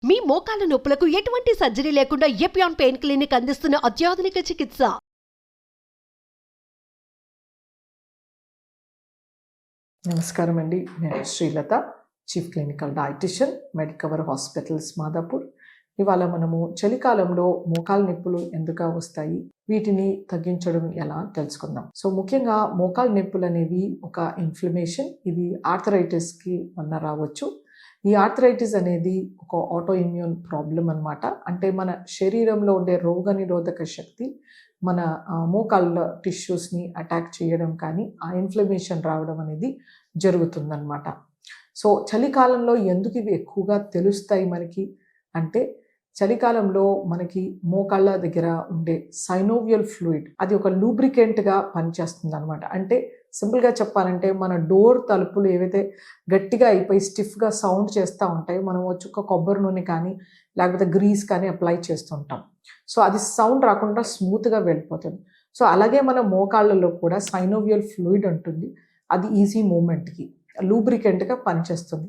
మీ మోకాల నొప్పులకు ఎటువంటి సర్జరీ లేకుండా ఎపియాన్ పెయిన్ క్లినిక్ అందిస్తున్న అత్యాధునిక చికిత్స. నమస్కారం అండి, నేను Srilatha, chief clinical dietitian, Medicover hospitals Madhapur. ఇవాళ మనము చలికాలంలో మోకాల నొప్పులు ఎందుకు వస్తాయి, వీటిని తగ్గించడం ఎలా తెలుసుకుందాం. సో ముఖ్యంగా మోకాల నొప్పులు అనేవి ఒక ఇన్ఫ్లమేషన్. ఇది ఆర్థరైటిస్కి వల్ల రావచ్చు. ఈ ఆర్థరైటిస్ అనేది ఒక ఆటో ఇమ్యూన్ ప్రాబ్లం అన్నమాట. అంటే మన శరీరంలో ఉండే రోగనిరోధక శక్తి మన మోకాళ్ళ టిష్యూస్ని అటాక్ చేయడం కానీ ఆ ఇన్ఫ్లమేషన్ రావడం అనేది జరుగుతుందన్నమాట. సో చలికాలంలో ఎందుకు ఇవి ఎక్కువగా తెలుస్తాయి మనకి అంటే, చలికాలంలో మనకి మోకాళ్ళ దగ్గర ఉండే సైనోవియల్ ఫ్లూయిడ్ అది ఒక లూబ్రికెంట్గా పనిచేస్తుంది అనమాట. అంటే సింపుల్గా చెప్పాలంటే, మన డోర్ తలుపులు ఏవైతే గట్టిగా అయిపోయి స్టిఫ్గా సౌండ్ చేస్తూ ఉంటాయో, మనం వచ్చి ఒక కొబ్బరి నూనె కానీ లేకపోతే గ్రీస్ కానీ అప్లై చేస్తుంటాం. సో అది సౌండ్ రాకుండా స్మూత్గా వెళ్ళిపోతుంది. సో అలాగే మన మోకాళ్ళలో కూడా సైనోవియల్ ఫ్లూయిడ్ ఉంటుంది. అది ఈజీ మూమెంట్కి లూబ్రికెంట్గా పనిచేస్తుంది.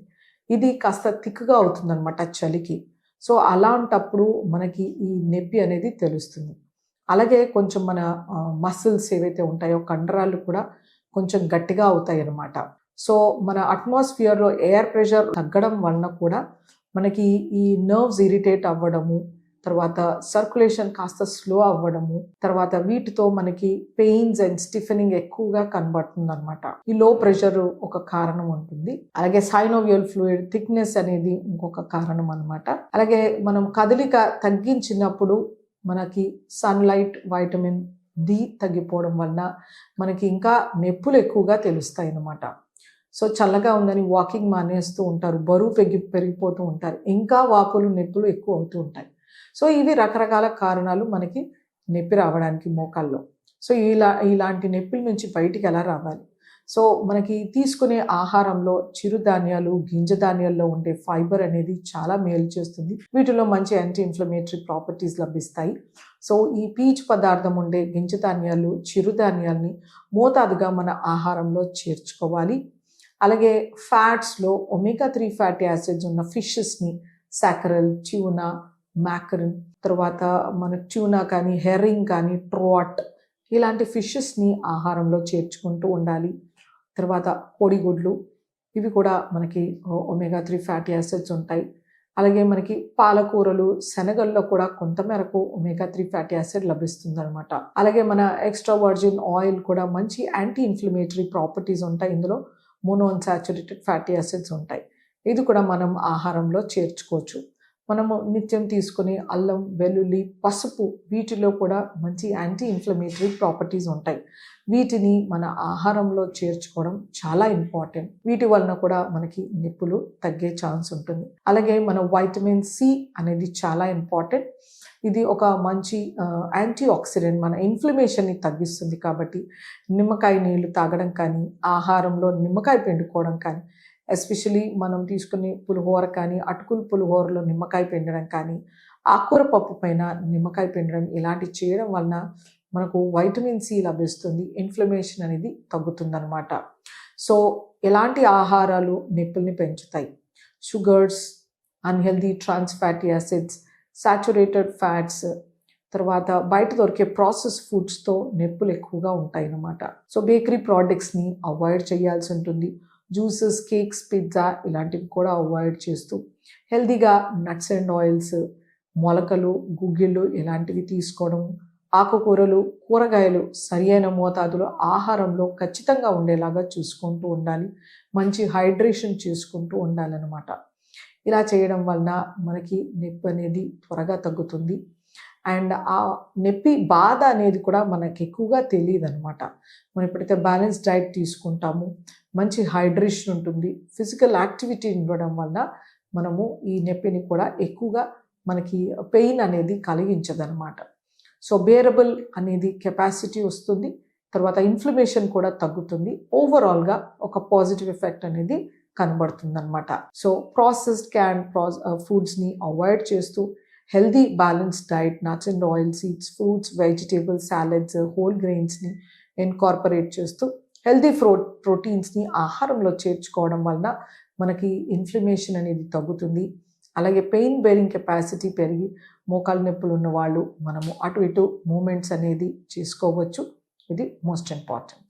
ఇది కాస్త థిక్గా అవుతుంది అనమాట చలికి. సో అలాంటప్పుడు మనకి ఈ నొప్పి అనేది తెలుస్తుంది. అలాగే కొంచెం మన మసిల్స్ ఏవైతే ఉంటాయో కండరాలు కూడా కొంచెం గట్టిగా అవుతాయి అన్నమాట. సో మన అట్మాస్ఫియర్లో ఎయిర్ ప్రెషర్ తగ్గడం వలన కూడా మనకి ఈ నర్వ్స్ ఇరిటేట్ అవ్వడము, తర్వాత సర్క్యులేషన్ కాస్త స్లో అవ్వడము, తర్వాత వీటితో మనకి పెయిన్స్ అండ్ స్టిఫెనింగ్ ఎక్కువగా కనబడుతుంది అనమాట. ఈ లో ప్రెషర్ ఒక కారణం ఉంటుంది. అలాగే సైనోవియల్ ఫ్లూయిడ్ థిక్నెస్ అనేది ఇంకొక కారణం అనమాట. అలాగే మనం కదలిక తగ్గించినప్పుడు మనకి సన్లైట్, వైటమిన్ డి తగ్గిపోవడం వలన మనకి ఇంకా నొప్పులు ఎక్కువగా తెలుస్తాయి అన్నమాట. సో చల్లగా ఉందని వాకింగ్ మానేస్తూ ఉంటారు, బరువు పెరిగిపోతూ ఉంటారు, ఇంకా వాపులు నొప్పులు ఎక్కువ అవుతూ ఉంటాయి. సో ఇవి రకరకాల కారణాలు మనకి నొప్పి రావడానికి మోకాల్లో. సో ఇలాంటి నొప్పుల నుంచి బయటికి ఎలా రావాలి? సో మనకి తీసుకునే ఆహారంలో చిరుధాన్యాలు, గింజ ధాన్యాల్లో ఉండే ఫైబర్ అనేది చాలా మేలు చేస్తుంది. వీటిలో మంచి యాంటీ ఇన్ఫ్లమేటరీ ప్రాపర్టీస్ లభిస్తాయి. సో ఈ పీచు పదార్థం ఉండే గింజ ధాన్యాలు, చిరుధాన్యాల్ని మోతాదుగా మన ఆహారంలో చేర్చుకోవాలి. అలాగే ఫ్యాట్స్లో ఒమేగా 3 ఫ్యాటీ యాసిడ్స్ ఉన్న ఫిషెస్ని, సాకరల్, ట్యూనా, మ్యాకరన్, తర్వాత మన ట్యూనా కానీ, హెరింగ్ కానీ, ట్రోట్ ఇలాంటి ఫిషెస్ని ఆహారంలో చేర్చుకుంటూ ఉండాలి. తర్వాత కోడిగుడ్లు, ఇవి కూడా మనకి ఒమేగా 3 ఫ్యాటీ యాసిడ్స్ ఉంటాయి. అలాగే మనకి పాలకూరలు, శనగల్లో కూడా కొంతమేరకు ఒమేగా 3 ఫ్యాటీ యాసిడ్ లభిస్తుంది అనమాట. అలాగే మన ఎక్స్ట్రా వర్జిన్ ఆయిల్ కూడా మంచి యాంటీ ఇన్ఫ్లమేటరీ ప్రాపర్టీస్ ఉంటాయి. ఇందులో మోనోఅన్సాచురేటెడ్ ఫ్యాటీ యాసిడ్స్ ఉంటాయి. ఇది కూడా మనం ఆహారంలో చేర్చుకోవచ్చు. మనము నిత్యం తీసుకునే అల్లం, వెల్లుల్లి, పసుపు, వీటిలో కూడా మంచి యాంటీ ఇన్ఫ్లమేటరీ ప్రాపర్టీస్ ఉంటాయి. వీటిని మన ఆహారంలో చేర్చుకోవడం చాలా ఇంపార్టెంట్. వీటి వలన కూడా మనకి నొప్పులు తగ్గే ఛాన్స్ ఉంటుంది. అలాగే మన వైటమిన్ సి అనేది చాలా ఇంపార్టెంట్. ఇది ఒక మంచి యాంటీ ఆక్సిడెంట్, మన ఇన్ఫ్లమేషన్ని తగ్గిస్తుంది. కాబట్టి నిమ్మకాయ నీళ్ళు తాగడం కానీ, ఆహారంలో నిమ్మకాయ పిండుకోవడం కానీ, ఎస్పెషలీ మనం తీసుకునే పులిహోర కానీ, అటుకుల పులిహోరలో నిమ్మకాయ పిండడం కానీ, ఆకుకూర పప్పు పైన నిమ్మకాయ పిండడం, ఇలాంటివి చేయడం వలన మనకు వైటమిన్ సి లభిస్తుంది. ఇన్ఫ్లమేషన్ అనేది తగ్గుతుందన్నమాట. సో ఎలాంటి ఆహారాలు నొప్పుల్ని పెంచుతాయి? Sugars, unhealthy trans fatty acids, saturated fats, తర్వాత బయట దొరికే ప్రాసెస్ ఫుడ్స్తో నొప్పులు ఎక్కువగా ఉంటాయి అన్నమాట. సో బేకరీ ప్రోడక్ట్స్ని అవాయిడ్ చేయాల్సి ఉంటుంది. జ్యూసెస్, కేక్స్, పిజ్జా ఇలాంటివి కూడా అవాయిడ్ చేస్తూ హెల్దీగా నట్స్ అండ్ ఆయిల్స్, మొలకలు, గుగ్గిళ్ళు ఇలాంటివి తీసుకోవడం, ఆకుకూరలు, కూరగాయలు సరియైన మోతాదులో ఆహారంలో ఖచ్చితంగా ఉండేలాగా చూసుకుంటూ ఉండాలి. మంచి హైడ్రేషన్ చేసుకుంటూ ఉండాలన్నమాట. ఇలా చేయడం వలన మనకి నొప్పి అనేది త్వరగా తగ్గుతుంది. అండ్ ఆ నొప్పి బాధ అనేది కూడా మనకి ఎక్కువగా తెలియదు అనమాట. మనం ఎప్పుడైతే బ్యాలెన్స్ డైట్ తీసుకుంటామో, మంచి హైడ్రేషన్ ఉంటుంది, ఫిజికల్ యాక్టివిటీ ఇవ్వడం వల్ల మనము ఈ నొప్పిని కూడా ఎక్కువగా మనకి పెయిన్ అనేది కలిగించదనమాట. సో బేరబుల్ అనేది కెపాసిటీ వస్తుంది. తర్వాత ఇన్ఫ్లమేషన్ కూడా తగ్గుతుంది. ఓవరాల్గా ఒక పాజిటివ్ ఎఫెక్ట్ అనేది కనబడుతుంది అనమాట. సో ప్రాసెస్డ్ ఫుడ్స్ని అవాయిడ్ చేస్తూ healthy balance diet, nuts and oil, seeds, fruits, vegetables, salads, whole గ్రెయిన్స్ని ఇన్కార్పొరేట్ చేస్తూ హెల్దీ ప్రోటీన్స్ని ఆహారంలో చేర్చుకోవడం వలన మనకి ఇన్ఫ్లమేషన్ అనేది తగ్గుతుంది. అలాగే పెయిన్ బేరింగ్ కెపాసిటీ పెరిగి మోకాలు నొప్పులు ఉన్న వాళ్ళు మనము అటు ఇటు మూమెంట్స్ అనేది చేసుకోవచ్చు. ఇది మోస్ట్ ఇంపార్టెంట్.